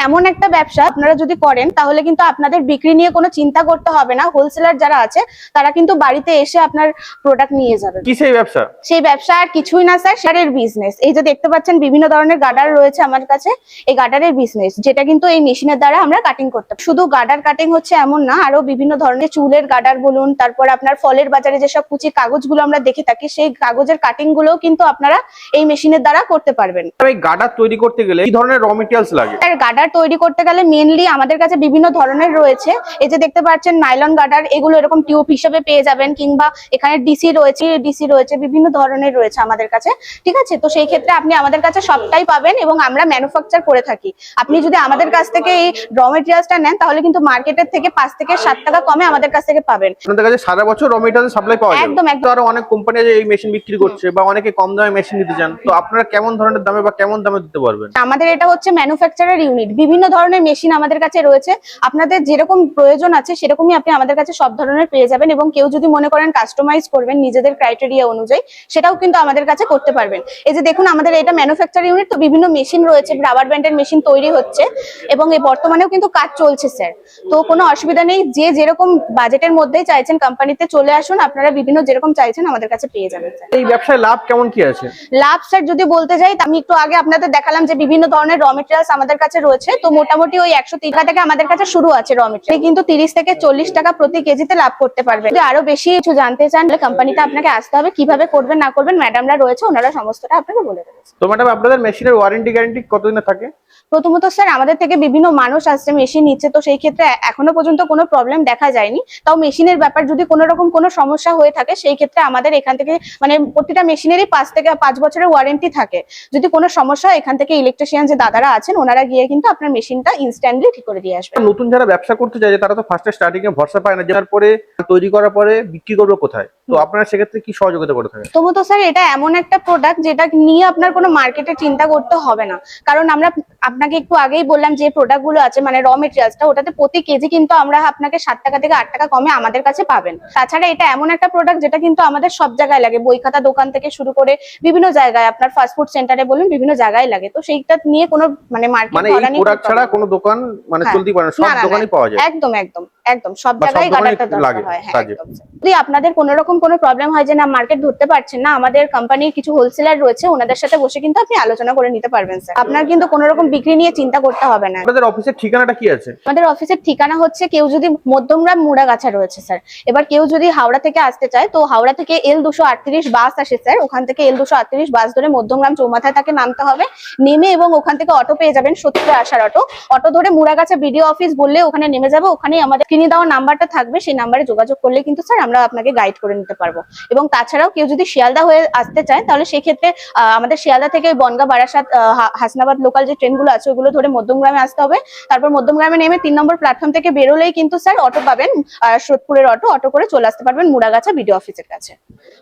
এমন একটা ব্যবসা আপনারা যদি করেন তাহলে কিন্তু আপনাদের বিক্রি নিয়ে কোনো চিন্তা করতে হবে না। হোলসেলার যারা আছে তারা কিন্তু বাড়িতে এসে আপনার প্রোডাক্ট নিয়ে যাবে। কি সেই ব্যবসা? সেই ব্যবসা আর কিছুই না স্যার, শাড়ির বিজনেস। এই যে দেখতে পাচ্ছেন বিভিন্ন ধরনের গার্ডার রয়েছে আমার কাছে, এই গার্ডারের বিজনেস, যেটা কিন্তু এই মেশিনের দ্বারা আমরা কাটিং করতে পারি। শুধু গার্ডার কাটিং হচ্ছে এমন না, আরো বিভিন্ন ধরনের চুলের গার্ডার বলুন, তারপর আপনার ফলের বাজারে যেসব কুচি কাগজগুলো আমরা দেখে থাকি সেই কাগজের কাটিং গুলোও কিন্তু আপনারা এই মেশিনের দ্বারা করতে পারবেন। এই গার্ডার তৈরি করতে গেলে কি ধরনের র মেটেরিয়ালস লাগে? গার্ডার তৈরি করতে গেলে মেইনলি আমাদের কাছে বিভিন্ন ধরনের রয়েছে। এই যে দেখতে পাচ্ছেন নাইলন গার্ডার, এগুলো এরকম টিউব হিসেবে পেয়ে যাবেন, কিংবা এখানে ডিসি রয়েছে, বিভিন্ন ধরনের রয়েছে আমাদের কাছে। ঠিক আছে, তো সেই ক্ষেত্রে আপনি আমাদের কাছে সবটাই পাবেন এবং আমরা ম্যানুফ্যাকচার করে থাকি। আপনি যদি আমাদের কাছ থেকে এই র মেটেরিয়ালসটা নেন তাহলে কিন্তু মার্কেটের থেকে 5 থেকে 7 টাকা কমে আমাদের কাছ থেকে পাবেন। আপনাদের কাছে সারা বছর র মেটেরিয়াল সাপ্লাই পাওয়া যায়? একদম একদম। আরো অনেক কোম্পানি আছে এই মেশিন বিক্রি করছে বা অনেকে কম দামে মেশিন নিতে চান, তো আপনারা কেমন ধরনের দামে বা কেমন দামে দিতে পারবেন? আমাদের এটা হচ্ছে ম্যানুফ্যাকচারার ইউনিট, বিভিন্ন ধরনের মেশিন আমাদের কাছে রয়েছে। আপনাদের যেরকম প্রয়োজন আছে সেরকমই আপনি আমাদের কাছে সব ধরনের পেয়ে যাবেন, এবং কেউ যদি মনে করেন কাস্টমাইজ করবেন নিজেদের ক্রাইটেরিয়া অনুযায়ী সেটাও কিন্তু আমাদের কাছে করতে পারবেন। এই যে দেখুন আমাদের এটা ম্যানুফ্যাকচার ইউনিট, তো বিভিন্ন মেশিন রয়েছে, রাবার ব্যান্ডের মেশিন তৈরি হচ্ছে এবং এই বর্তমানেও কিন্তু কাজ চলছে স্যার। তো কোনো অসুবিধা নেই, যে যেরকম বাজেটের মধ্যেই চাইছেন কোম্পানিতে চলে আসুন, আপনারা বিভিন্ন যেরকম চাইছেন আমাদের কাছে পেয়ে যাবেন স্যার। এই ব্যবসায় লাভ কেমন কি আছে? লাভ স্যার যদি বলতে যাই, আমি একটু আগে আপনাদের দেখালাম যে বিভিন্ন ধরনের র মেটেরিয়ালস আমাদের কাছে রয়েছে। তো মোটামুটি ওই 130 টাকা থেকে আমাদের কাছে শুরু আছে র মেটেরিয়াল, কিন্তু 30 থেকে 40 টাকা প্রতি কেজিতে লাভ করতে পারবেন। যদি আরো বেশি কিছু জানতে চান তাহলে কোম্পানিতে আপনাকে আসতে হবে। কিভাবে করবেন না করবেন ম্যাডামরা রয়েছে, ওনারা সমস্তটা আপনাকে বলে দেবেন। তো ম্যাডাম আপনাদের মেশিনের ওয়ারেন্টি গ্যারান্টি কতদিন থাকে? প্রথমত স্যার আমাদের থেকে বিভিন্ন মানুষ আসছে মেশিন নিচ্ছে, তো সেই ক্ষেত্রে এখনো পর্যন্ত কোনো প্রবলেম দেখা যায়নি। তাও মেশিনের ব্যাপার যদি কোনো রকম কোনো সমস্যা হয়ে থাকে সেই ক্ষেত্রে আমাদের এখান থেকে মানে প্রতিটা মেশিনেরই 5 থেকে 5 বছরের ওয়ারেন্টি থাকে। যদি কোনো সমস্যা হয় এখান থেকে ইলেকট্রিশিয়ান যে দাদারা আছেন ওনারা গিয়ে কিন্তু আপনার মেশিনটা ইনস্ট্যান্টলি ঠিক করে দিয়ে আসবে। নতুন যারা ব্যবসা করতে চায় তারা তো ফার্স্টে স্টার্টিং এ ভরসা পায় না, যার পরে তৈরি করার পরে বিক্রি করবে কোথায়, তো আপনারা সেক্ষেত্রে কি সহযোগিতা করে থাকেন? প্রথমত স্যার এটা এমন একটা প্রোডাক্ট যেটা নিয়ে আপনার কোনো মার্কেটে চিন্তা করতে হবে না, কারণ আমরা আপনাকে একটু আগেই বললাম যে প্রোডাক্ট গুলো আছে মানে র মেটেরিয়ালসটা, ওটাতে প্রতি কেজি কিন্তু আমরা আপনাকে 7 টাকা থেকে 8 টাকা কমে আমাদের কাছে পাবেন। তাছাড়া এটা এমন একটা প্রোডাক্ট যেটা কিন্তু আমাদের সব জায়গায় লাগে, বই খাতা দোকান থেকে শুরু করে বিভিন্ন জায়গায়, আপনার ফাস্টফুড সেন্টারে বলুন বিভিন্ন জায়গায় লাগে। তো সেইটা নিয়ে কোনো মানে মার্কেট ধরা নেই, প্রোডাক্ট ছাড়া কোনো দোকান মানে চলতেই পারে না, সব দোকানেই পাওয়া যায়। একদম একদম একদম সব জায়গায় গার্ডারটা দরকার হয়। হ্যাঁ একদম। যদি আপনাদের কোনো রকম কোনো প্রবলেম হয় যে না মার্কেট ধরতে পারছেন না, আমাদের কোম্পানির কিছু হোলসেলার রয়েছে, ওনাদের সাথে বসে কিন্তু আপনি আলোচনা করে নিতে পারবেন স্যার। আপনার কিন্তু কোনো রকম বিক্রি নিয়ে চিন্তা করতে হবে না। আপনাদের অফিসের ঠিকানাটা কি আছে? আমাদের অফিসের ঠিকানা হচ্ছে, কেউ যদি মধ্যমগ্রাম মুড়াগাছা রয়েছে স্যার, এবার কেউ যদি হাওড়া থেকে আসতে চায় তো হাওড়া থেকে L238 বাস আসে স্যার, ওখান থেকে L238 বাস ধরে মধ্যমগ্রাম চৌমাথায় তাকে নামতে হবে, নেমে এবং ওখান থেকে অটো পেয়ে যাবেন, 70 আসার অটো ধরে মুড়াগাছা বিডিও অফিস বললে ওখানে নেমে যাবে। ওখানেই আমাদের কিনে দেওয়া নাম্বারটা থাকবে, সেই নাম্বারে যোগাযোগ করলে কিন্তু স্যার আমরা আপনাকে গাইড করে নিতে পারবো। এবং তাছাড়াও কেউ যদি শিয়ালদা হয়ে আসতে চায় তাহলে সেক্ষেত্রে আমাদের শিয়ালদা থেকে বনগাঁ বারাসাত হাসনাবাদ লোকাল যে ট্রেনগুলো আছে ওগুলো ধরে মধ্যমগ্রামে আসতে হবে। তারপর মধ্যমগ্রামে নেমে 3 নম্বর প্ল্যাটফর্ম থেকে বেরোলেই কিন্তু স্যার অটো পাবেন, সোদপুরের অটো করে চলে আসতে পারবেন মুড়াগাছা বিডিও অফিসের কাছে।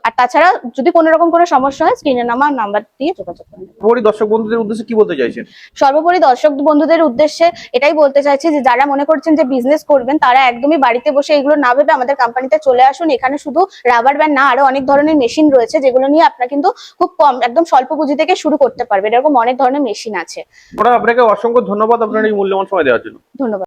আর তাছাড়া যদি কোনো রকম কোনো সমস্যা হয় স্ক্রিনে নাম্বার দিয়ে যোগাযোগ করুন। দর্শক বন্ধুদের উদ্দেশ্যে কি বলতে চাইছেন? সর্বোপরি দর্শক বন্ধুদের উদ্দেশ্যে এটাই বলতে চাইছি যে যারা মনে করছেন যে বিজনেস করবেন তারা একদমই বাড়িতে বসে এগুলো না ভেবে আমাদের কোম্পানিতে চলে আসুন। এখানে শুধু রাবার ব্যান্ড না, আরো অনেক ধরনের মেশিন রয়েছে যেগুলো নিয়ে আপনারা কিন্তু খুব কম একদম স্বল্প পুঁজি থেকে শুরু করতে পারবেন। এরকম অনেক ধরনের মেশিন আছে। আপনাকে অসংখ্য ধন্যবাদ আপনার এই মূল্যবান সময় দেওয়ার জন্য। ধন্যবাদ।